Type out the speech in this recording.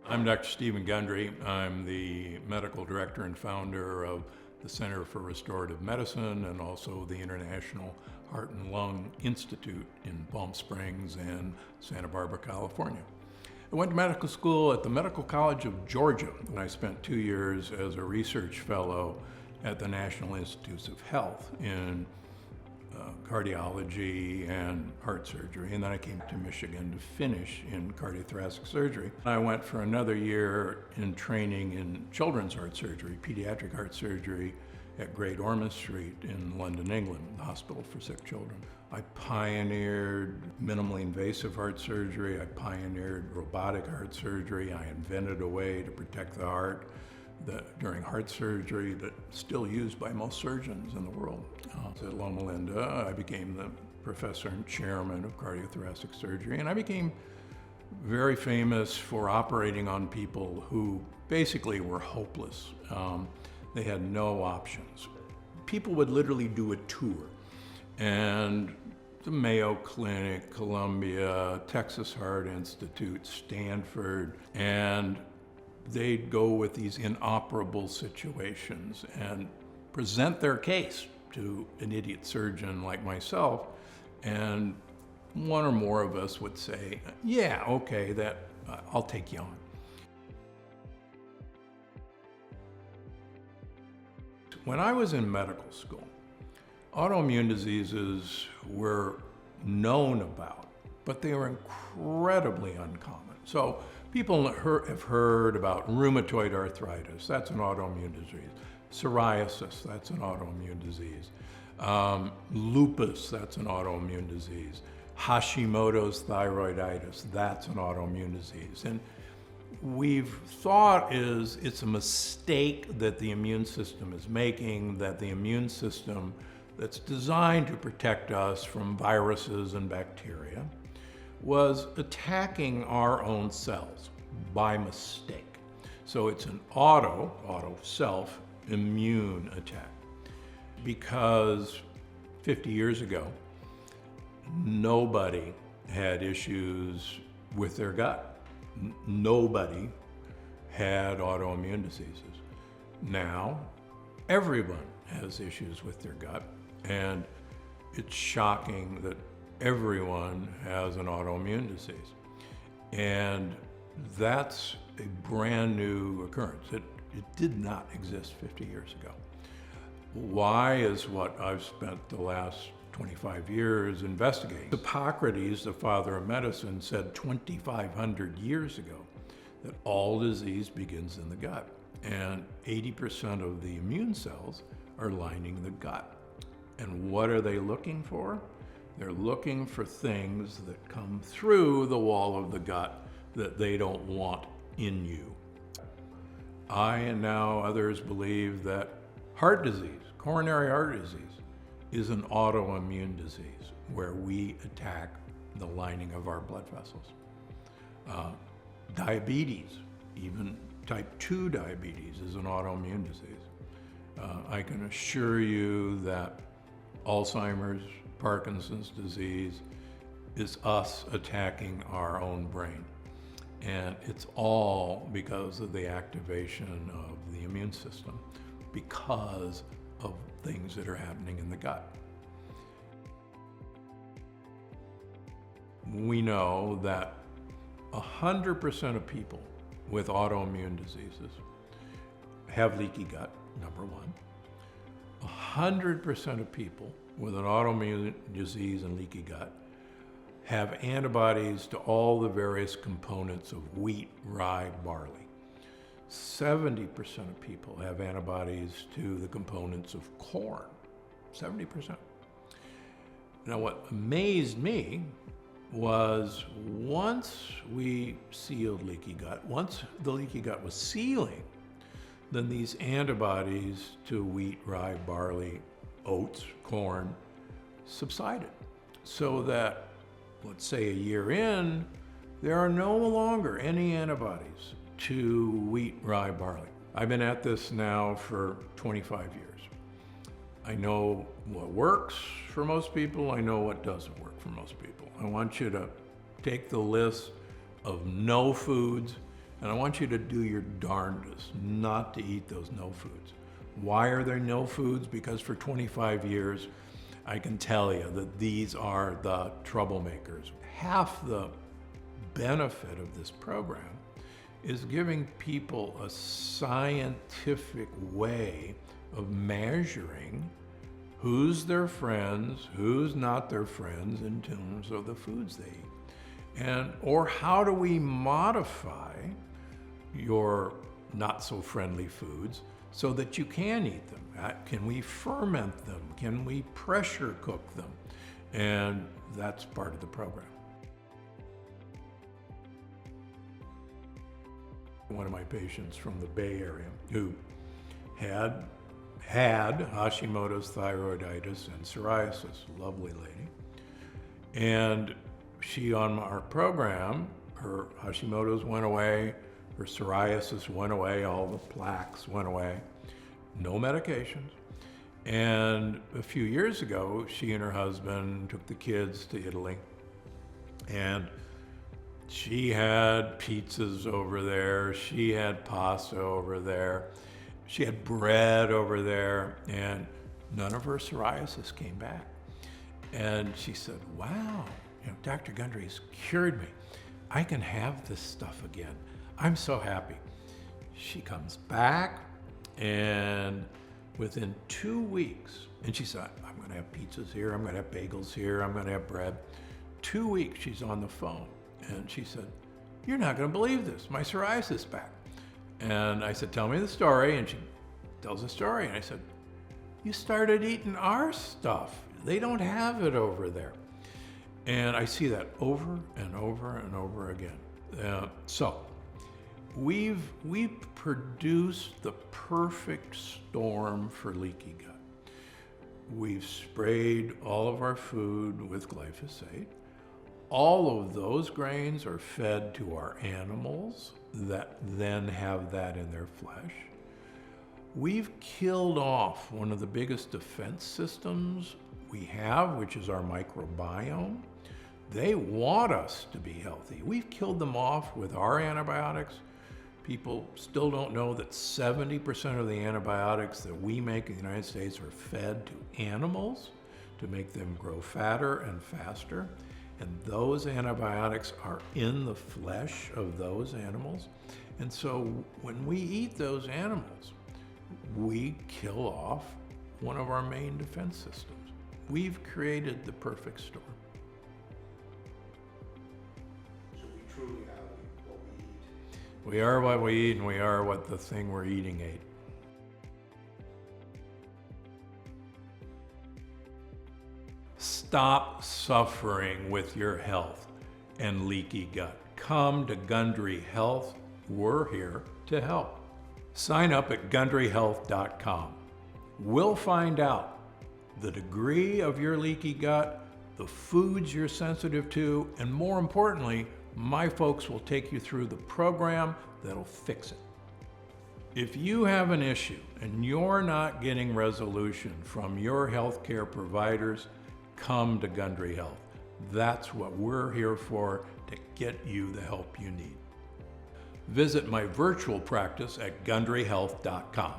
I'm Dr. Stephen Gundry. I'm the medical director and founder of the Center for Restorative Medicine and also the International Heart and Lung Institute in Palm Springs and Santa Barbara, California. I went to medical school at the Medical College of Georgia, and I spent 2 years as a research fellow at the National Institutes of Health in cardiology and heart surgery, and then I came to Michigan to finish in cardiothoracic surgery. I went for another year in training in children's heart surgery, pediatric heart surgery at Great Orman Street in London, England, the hospital for sick children. I pioneered minimally invasive heart surgery, I pioneered robotic heart surgery, I invented a way to protect the heart during heart surgery that's still used by most surgeons in the world. At Lomalinda, I became the professor and chairman of cardiothoracic surgery, and I became very famous for operating on people who basically were hopeless. They had no options. People would literally do a tour, and the Mayo Clinic, Colombia, Texas Heart Institute, Stanford, and they'd go with these inoperable situations and present their case to an idiot surgeon like myself, and one or more of us would say, yeah, okay, I'll take you on. When I was in medical school, autoimmune diseases were known about, but they were incredibly uncommon. So people have heard about rheumatoid arthritis, that's an autoimmune disease. Psoriasis, that's an autoimmune disease. Lupus, that's an autoimmune disease. Hashimoto's thyroiditis, that's an autoimmune disease. And we've thought it's a mistake that the immune system is making, that the immune system that's designed to protect us from viruses and bacteria was attacking our own cells by mistake. So it's an self immune attack. Because 50 years ago, nobody had issues with their gut. Nobody had autoimmune diseases. Now, everyone has issues with their gut, and it's shocking that everyone has an autoimmune disease. And that's a brand new occurrence. It did not exist 50 years ago. Why is what I've spent the last 25 years investigating. Hippocrates, the father of medicine, said 2,500 years ago that all disease begins in the gut. And 80% of the immune cells are lining the gut. And what are they looking for? They're looking for things that come through the wall of the gut that they don't want in you. I and now others believe that heart disease, coronary artery disease, is an autoimmune disease where we attack the lining of our blood vessels. Diabetes, even type 2 diabetes, is an autoimmune disease. I can assure you that Alzheimer's, Parkinson's disease is us attacking our own brain. And it's all because of the activation of the immune system, because of things that are happening in the gut. We know that 100% of people with autoimmune diseases have leaky gut, number one. 100% of people with an autoimmune disease and leaky gut have antibodies to all the various components of wheat, rye, barley. 70% of people have antibodies to the components of corn, 70%. Now what amazed me was once we sealed leaky gut, once the leaky gut was sealing, then these antibodies to wheat, rye, barley, oats, corn subsided. So that, let's say a year in, there are no longer any antibodies to wheat, rye, barley. I've been at this now for 25 years. I know what works for most people, I know what doesn't work for most people. I want you to take the list of no foods And I want you to do your darndest not to eat those no foods. Why are there no foods? Because for 25 years, I can tell you that these are the troublemakers. Half the benefit of this program is giving people a scientific way of measuring who's their friends, who's not their friends in terms of the foods they eat. Or how do we modify your not so friendly foods so that you can eat them? Can we ferment them? Can we pressure cook them? And that's part of the program. One of my patients from the Bay Area who had Hashimoto's thyroiditis and psoriasis, lovely lady. And she, on our program, her Hashimoto's went away, her psoriasis went away, all the plaques went away, no medications. And a few years ago, she and her husband took the kids to Italy, and she had pizzas over there, she had pasta over there, she had bread over there, and none of her psoriasis came back. And she said, wow, Dr. Gundry's cured me. I can have this stuff again. I'm so happy. She comes back, and within 2 weeks, and she said, I'm gonna have pizzas here, I'm gonna have bagels here, I'm gonna have bread. 2 weeks, she's on the phone, and she said, you're not gonna believe this, my psoriasis is back. And I said, tell me the story, and she tells the story, and I said, you started eating our stuff. They don't have it over there. And I see that over and over and over again. So we've produced the perfect storm for leaky gut. We've sprayed all of our food with glyphosate. All of those grains are fed to our animals that then have that in their flesh. We've killed off one of the biggest defense systems we have, which is our microbiome. They want us to be healthy. We've killed them off with our antibiotics. People still don't know that 70% of the antibiotics that we make in the United States are fed to animals to make them grow fatter and faster. And those antibiotics are in the flesh of those animals. And so when we eat those animals, we kill off one of our main defense systems. We've created the perfect storm. So we truly are what we eat. We are what we eat, and we are what the thing we're eating ate. Stop suffering with your health and leaky gut. Come to Gundry Health. We're here to help. Sign up at gundryhealth.com. We'll find out the degree of your leaky gut, the foods you're sensitive to, and more importantly, my folks will take you through the program that'll fix it. If you have an issue and you're not getting resolution from your healthcare providers, come to Gundry Health. That's what we're here for, to get you the help you need. Visit my virtual practice at gundryhealth.com.